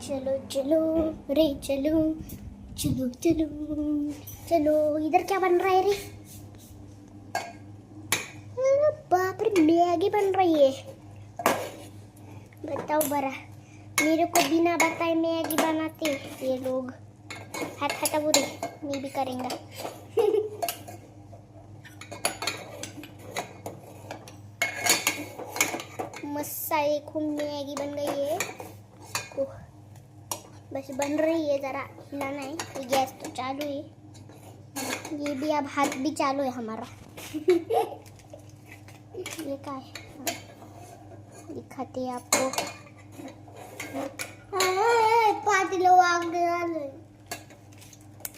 चलो चलो रे चलो, चलो चलो चलो। इधर क्या बन रहा है रे? अरे बाप रे, मैगी बन रही है। बताओ बरा, मेरे को बिना बताए मैगी बनाते ये लोग। हाथ हटा बुरे, मैं भी करेंगे। मस्त एक मैगी बन गई है। बस बन रही है, ज़रा हिलाना है। ये गैस तो चालू है, ये भी अब हाथ भी चालू है हमारा। ये क्या है? दिखाते हैं आपको। पातिलो आग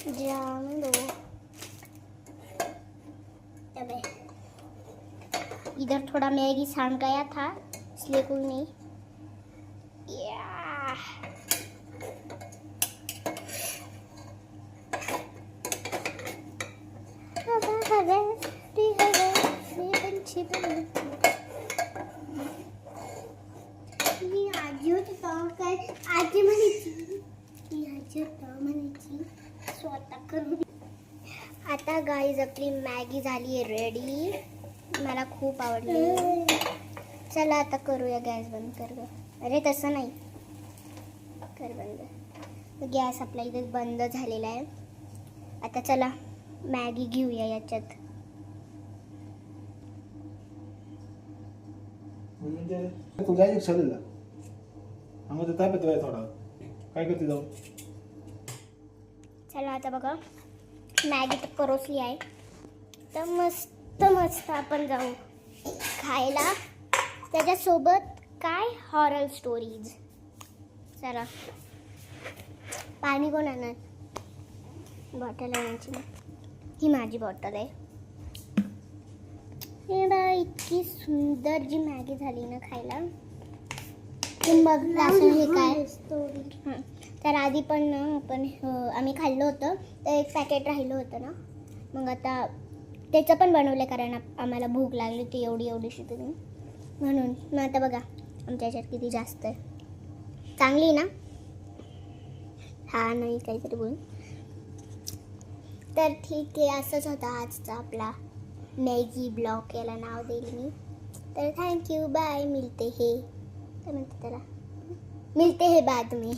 जान दो। अबे इधर थोड़ा मैगी सांड गया था, इसलिए कोई नहीं। आता गाईज आपली मॅगी झाली आहे रेडी। मला खूप आवडली। चला आता करूया। गॅस बंद कर ग। अरे तसं नाही, कर बंद। गॅस आपला इथे बंद झालेला आहे। आता चला मॅगी घेऊया याच्यात। चला आता बघा, मॅगी तर परोसली आहे, तर मस्त मस्त आपण जाऊ खायला। त्याच्यासोबत काय, हॉरर स्टोरीज। चला, पाणी कोण आणणार? बॉटल आणायची ना, ही माझी बॉटल आहे। हे बघा, इतकी सुंदर जी मॅगी झाली ना खायला। बघ हे काय स्टोरी। तर आधी पण ना आम्ही खाल्लं होतं, तर एक पॅकेट राहिलं होतं ना, मग आता त्याचं पण बनवलं, कारण आम्हाला भूक लागली होती एवढीशी तुम्ही, म्हणून। मग आता बघा आमच्या ह्याच्यात किती जास्त आहे। चांगली ना? हा नाही काहीतरी बोल। तर ठीक आहे, असंच होता आजचा आपला मॅगी ब्लॉग, याला नाव देईल मी। तर थँक्यू, बाय। मिलते हैं, काय म्हणते त्याला, मिलते हैं बाद में।